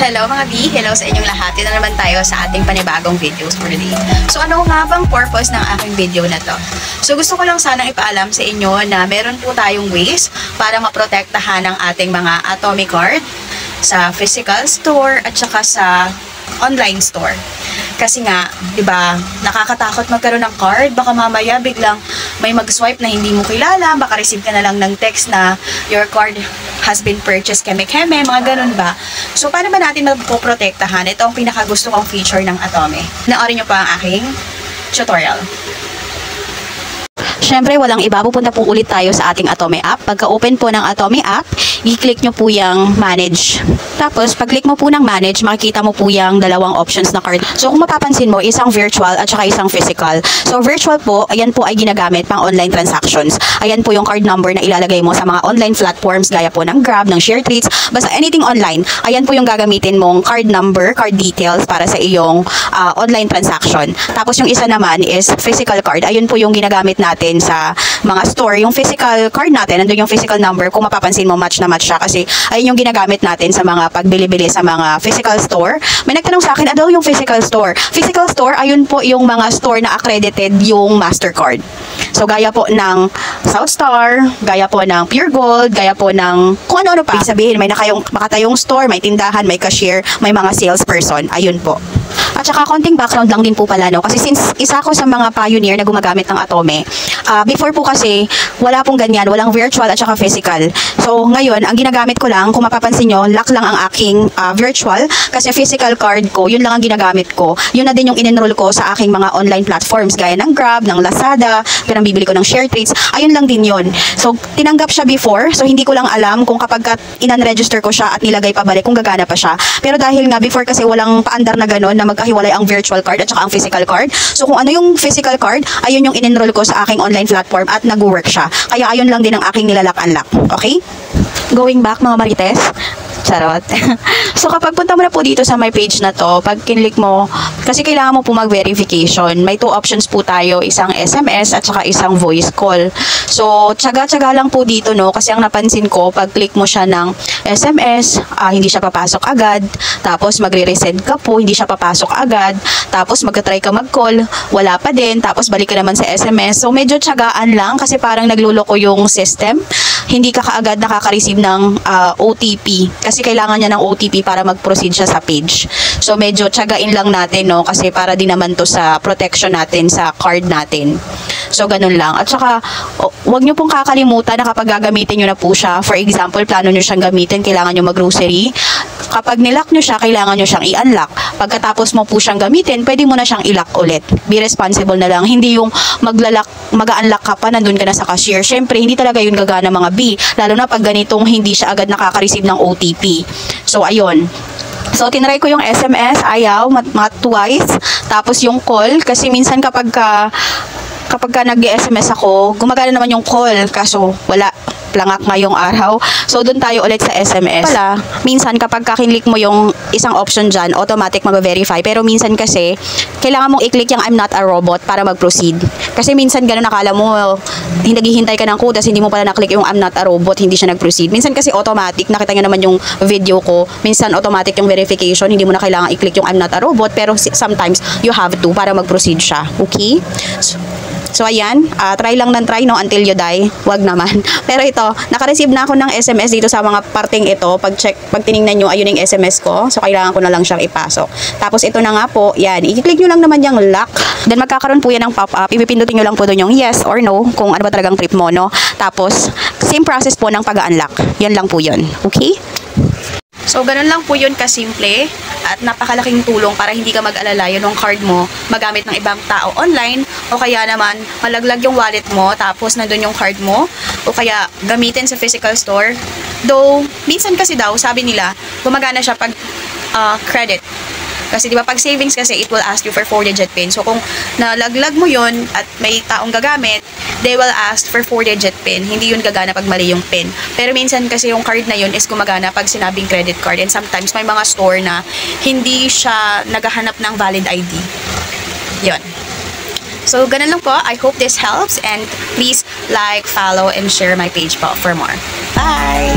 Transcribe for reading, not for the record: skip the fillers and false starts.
Hello mga B! Hello sa inyong lahat. Ito na naman tayo sa ating panibagong videos for today. So ano nga bang purpose ng aking video na to? So gusto ko lang sanang ipaalam sa inyo na meron po tayong ways para maprotektahan ang ating mga Atomy card sa physical store at saka sa online store. Kasi nga, 'di ba, nakakatakot magkaroon ng card, baka mamaya biglang may mag-swipe na hindi mo kilala, baka receive ka na lang ng text na your card has been purchased keme-keme, mga ganun ba? So, paano ba natin magpoprotektahan? Ito ang pinakagusto kong feature ng Atomy. Panoorin nyo pa ang aking tutorial. Siyempre, walang iba. Pupunta po ulit tayo sa ating Atomy app. Pagka-open po ng Atomy app, i-click nyo po yung manage. Tapos, pag-click mo po ng manage, makikita mo po yung dalawang options na card. So, kung mapapansin mo, isang virtual at saka isang physical. So, virtual po, ayan po ay ginagamit pang online transactions. Ayan po yung card number na ilalagay mo sa mga online platforms gaya po ng Grab, ng ShareTreats, basta anything online. Ayan po yung gagamitin mong card number, card details para sa iyong online transaction. Tapos, yung isa naman is physical card. Ayun po yung ginagamit natin sa mga store. Yung physical card natin, nandun yung physical number, kung mapapansin mo, match na match siya kasi ayun yung ginagamit natin sa mga pagbili-bili sa mga physical store. May nagtanong sa akin, ano yung physical store? Physical store, ayun po yung mga store na accredited yung Mastercard. So, gaya po ng Southstar, gaya po ng Pure Gold, gaya po ng kung ano-ano pa. Sabihin, may makatayong store, may tindahan, may cashier, may mga salesperson. Ayun po. At saka konting background lang din po pala, no? Kasi since isa ko sa mga pioneer na gumagamit ng Atomy, before po kasi wala pong ganyan, walang virtual at saka physical. So ngayon, ang ginagamit ko lang, kung mapapansin nyo, lock lang ang aking virtual kasi physical card ko, yun lang ang ginagamit ko. Yun na din yung in-enroll ko sa aking mga online platforms gaya ng Grab, ng Lazada, pero bibili ko ng ShareTreats, ayun lang din yun. So tinanggap siya before, so hindi ko lang alam kung kapag in-unregister ko siya at nilagay pabalik kung gagana pa siya. Pero dahil nga before kasi walang paandar na gano'n na magkahiwalay ang virtual card at saka ang physical card. So kung ano yung physical card, ayun yung in-enroll ko sa aking online platform at nag-work siya. Kaya ayun lang din ang aking nilalak-unlock. Okay? Going back mga marites. Charot. So kapag punta mo na po dito sa my page na to, pag kinlik mo, kasi kailangan mo po mag-verification. May two options po tayo, isang SMS at saka isang voice call. So tsaga-tsaga lang po dito, no, kasi ang napansin ko, pag click mo siya ng SMS, hindi siya papasok agad. Tapos magre-resend ka po, hindi siya papasok agad. Tapos magka-try ka mag-call, wala pa din. Tapos balik ka naman sa SMS. So medyo tsagaan lang kasi parang nagluloko yung system. Hindi ka kaagad nakaka-receive ng OTP. Kasi kailangan niya ng OTP para mag-proceed siya sa page. So medyo tiyagain lang natin, no, kasi para din naman to sa protection natin sa card natin. So ganun lang. At saka wag niyo pong kakalimutan na kapag gagamitin niyo na po siya, for example, plano niyo siyang gamitin, kailangan niyo mag-grocery. Kapag nilock niyo siya, kailangan niyo siyang i-unlock. Pagkatapos mo po siyang gamitin, pwede mo na siyang i-lock ulit. Be responsible na lang. Hindi yung mag-unlock ka pa, nandun ka na sa cashier. Syempre, hindi talaga yun gagana mga B. Lalo na pag ganitong hindi siya agad nakaka-receive ng OTP. So, ayun. So, tinry ko yung SMS, ayaw, twice. Tapos yung call, kasi minsan kapag nag-SMS ako, gumagana naman yung call, kaso wala, langak ngayong araw. So, doon tayo ulit sa SMS. Pala, minsan kapag kinlik mo yung isang option dyan, automatic mag-verify. Pero minsan kasi, kailangan mong i-click yung I'm not a robot para mag-proceed. Kasi minsan ganun, nakala mo, naghihintay ka ng code, tapos hindi mo pala na-click yung I'm not a robot, hindi siya nag-proceed. Minsan kasi automatic, nakita nyo naman yung video ko, minsan automatic yung verification, hindi mo na kailangan i-click yung I'm not a robot, pero sometimes you have to para mag-proceed siya. Okay? So, ayan, try lang ng try, no, until you die. Wag naman. Pero ito, naka-receive na ako ng SMS dito sa mga parting ito. Pag tiningnan nyo, ayun yung SMS ko. So, kailangan ko na lang siyang ipasok. Tapos, ito na nga po, yan. I-click nyo lang naman yung lock. Then, magkakaroon po yan ng pop-up. Ipipindutin nyo lang po doon yung yes or no, kung ano ba talagang trip mo, no. Tapos, same process po ng pag-unlock. Yan lang po yun. Okay? So, ganun lang po yun kasimple at napakalaking tulong para hindi ka mag-alala yun ng card mo magamit ng ibang tao online o kaya naman malaglag yung wallet mo tapos nandun yung card mo o kaya gamitin sa physical store. Though, minsan kasi daw, sabi nila, gumagana siya pag credit. Kasi di ba pag savings kasi it will ask you for 4-digit PIN. So kung nalaglag mo yun at may taong gagamit, they will ask for 4-digit PIN. Hindi yun gagana pag mali yung PIN. Pero minsan kasi yung card na yun is gumagana pag sinabing credit card. And sometimes may mga store na hindi siya naghahanap ng valid ID. Yun. So ganun lang po. I hope this helps and please like, follow, and share my page po for more. Bye!